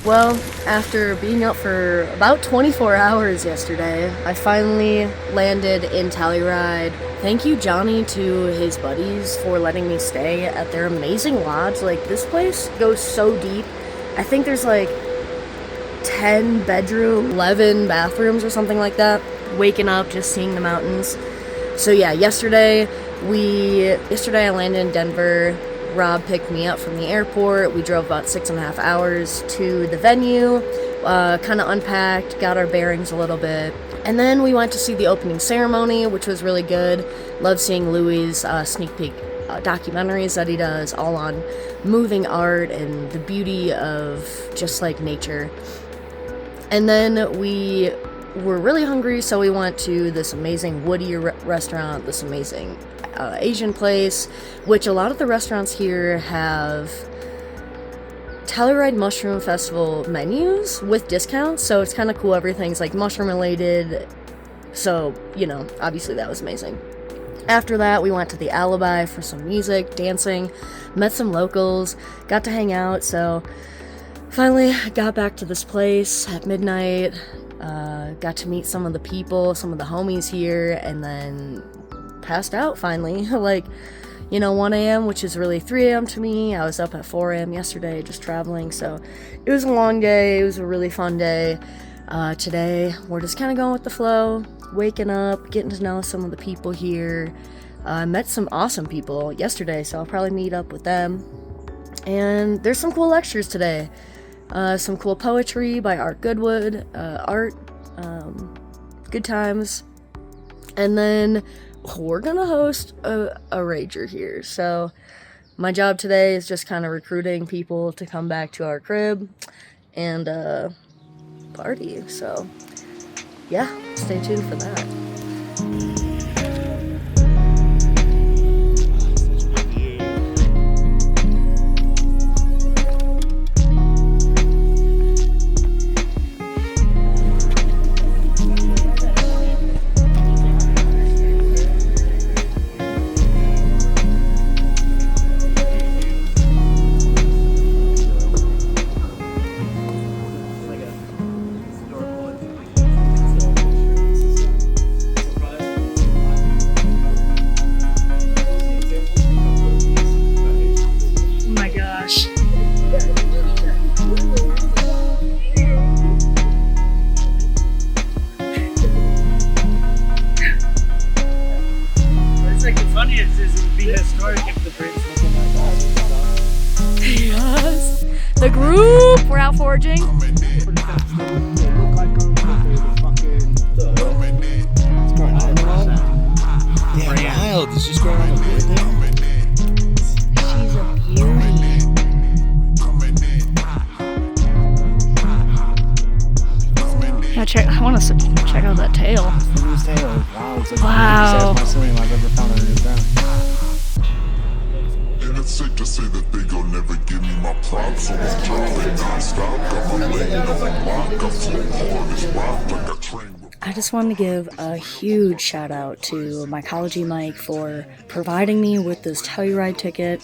Well, after being up for about 24 hours yesterday, I finally landed in Telluride. Thank you, Johnny, to his buddies for letting me stay at their amazing lodge. Like, this place goes so deep. I think there's like 10 bedroom, 11 bathrooms or something like that. Waking up, just seeing the mountains. So yeah, yesterday I landed in Denver. Rob picked me up from the airport. We drove about 6.5 hours to the venue, kind of unpacked, got our bearings a little bit. And then we went to see the opening ceremony, which was really good. Love seeing Louis' sneak peek documentaries that he does, all on moving art and the beauty of just like nature. And then we were really hungry, so we went to this amazing Woody restaurant, this amazing Asian place, which a lot of the restaurants here have Telluride Mushroom Festival menus with discounts, so it's kind of cool. Everything's like mushroom related, so, you know, obviously that was amazing. After that, we went to the Alibi for some music, dancing, met some locals, got to hang out, so finally got back to this place at midnight, got to meet some of the people, some of the homies here, and then passed out finally, like, 1 a.m., which is really 3 a.m. to me. I was up at 4 a.m. yesterday just traveling, so it was a long day. It was a really fun day. Today, we're just kind of going with the flow, waking up, getting to know some of the people here. I met some awesome people yesterday, so I'll probably meet up with them. And there's some cool lectures today. Some cool poetry by Art Goodwood, good times. And then we're gonna host a rager here. So my job today is just kind of recruiting people to come back to our crib and party. So yeah, stay tuned for that. Yes. The group, we're out foraging. Yeah, wild. It's just growing on the wood there. She's a beauty. I want to check out that tail. Wow, it's like wow. the biggest mycelium I've ever found under the ground. And it's safe to say that they gon' never give me my props. So I'm dropping non-stop, got my lane on lock. I'm so hard as rock like a train. I just wanted to give a huge shout out to Mycology Mike for providing me with this Telluride ticket.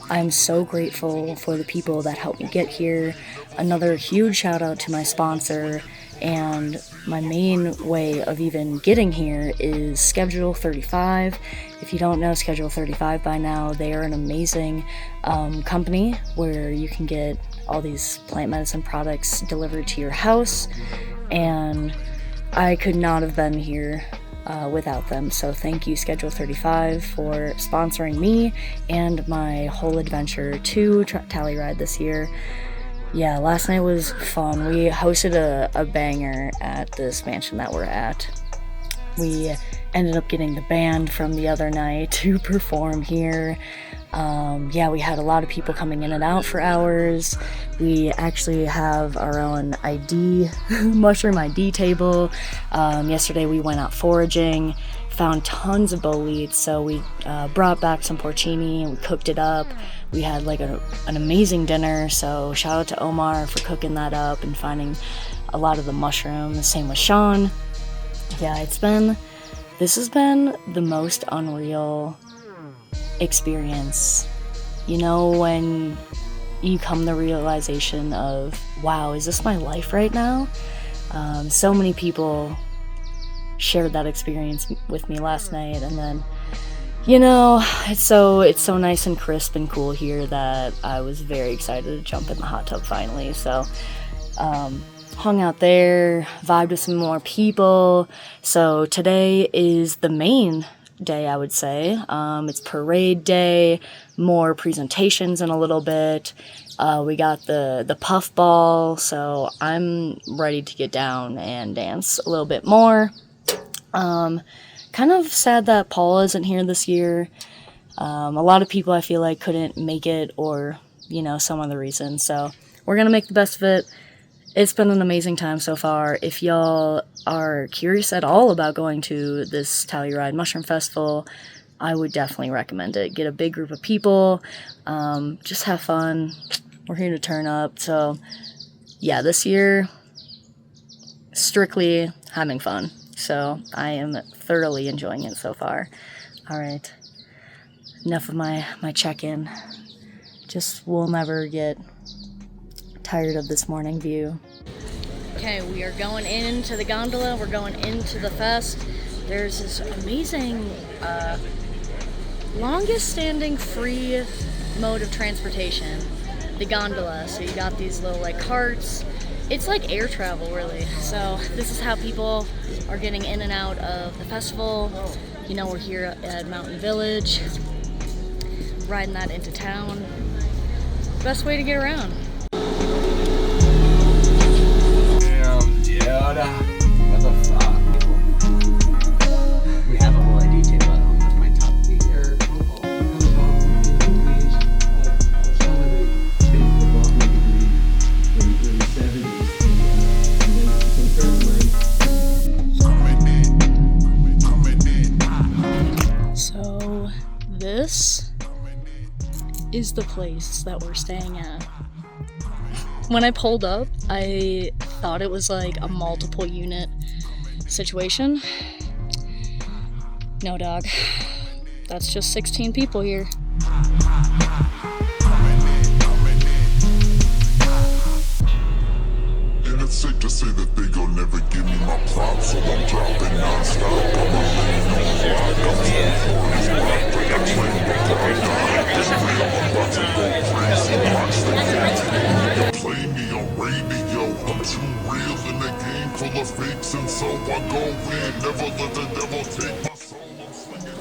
I'm so grateful for the people that helped me get here. Another huge shout out to my sponsor. And my main way of even getting here is Schedule 35. If you don't know Schedule 35 by now, they are an amazing company where you can get all these plant medicine products delivered to your house. And I could not have been here without them. So thank you, Schedule 35, for sponsoring me and my whole adventure to Telluride this year. Yeah, last night was fun. We hosted a banger at this mansion that we're at. We ended up getting the band from the other night to perform here. We had a lot of people coming in and out for hours. We actually have our own mushroom ID table. Yesterday we went out foraging, found tons of boletes, so we brought back some porcini and we cooked it up. We had like an amazing dinner, so shout out to Omar for cooking that up and finding a lot of the mushrooms. Same with Sean. Yeah, this has been the most unreal experience. You know, when you come the realization of, wow, is this my life right now? So many people shared that experience with me last night, and then, you know, it's so nice and crisp and cool here that I was very excited to jump in the hot tub finally. So hung out there, vibed with some more people. So today is the main day, I would say. It's parade day, more presentations in a little bit. We got the puff ball, so I'm ready to get down and dance a little bit more. Kind of sad that Paul isn't here this year. A lot of people I feel like couldn't make it, or, you know, some other reason. So we're gonna make the best of it. It's been an amazing time so far. If y'all are curious at all about going to this Telluride Mushroom Festival, I would definitely recommend it. Get a big group of people, just have fun. We're here to turn up. So yeah, this year, strictly having fun. So I am thoroughly enjoying it so far. All right, enough of my check-in. Just will never get tired of this morning view. Okay, we are going into the gondola. We're going into the fest. There's this amazing, longest standing free mode of transportation, the gondola. So you got these little like carts. It's like air travel, really. So this is how people are getting in and out of the festival. You know, we're here at Mountain Village, riding that into town. Best way to get around. What the fuck? We have a whole idea, but that's my top So this is the place that we're staying at. When I pulled up, I thought it was like a multiple unit situation. No, dog. That's just 16 people here. And it's safe to say that they gon' never give me my props, so I'm dropping non-stop. I'm a lane on the block, I'm too hard as rock, like I train before I die. This real, I'm about to go crazy, watch the you play me on radio, I'm too real in a game full of fakes, and so I go in, never let the devil take my soul, I'm swinging.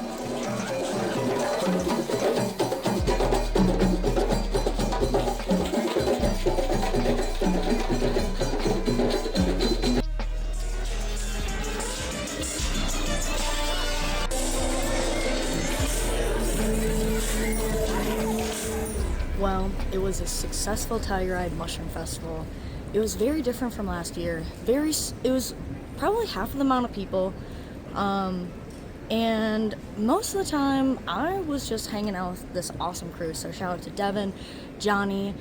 Well, it was a successful Telluride Mushroom Festival. It was very different from last year. It was probably half of the amount of people. And most of the time, I was just hanging out with this awesome crew. So shout out to Devin, Johnny,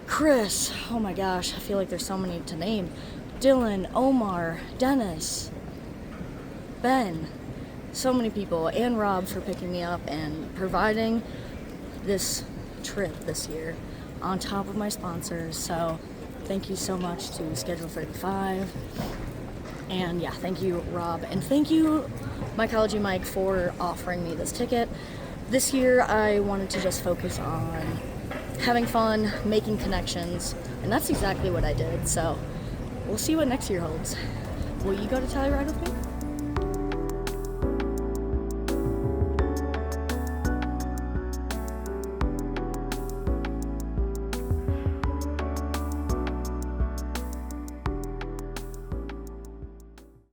Chris. Oh my gosh, I feel like there's so many to name. Dylan, Omar, Dennis, Ben. So many people. And Rob for picking me up and providing this trip this year on top of my sponsors. So thank you so much to Schedule 35, and yeah, thank you Rob, and thank you Mycology Mike for offering me this ticket. This year I wanted to just focus on having fun, making connections, and that's exactly what I did. So we'll see what next year holds. Will you go to Telluride with me?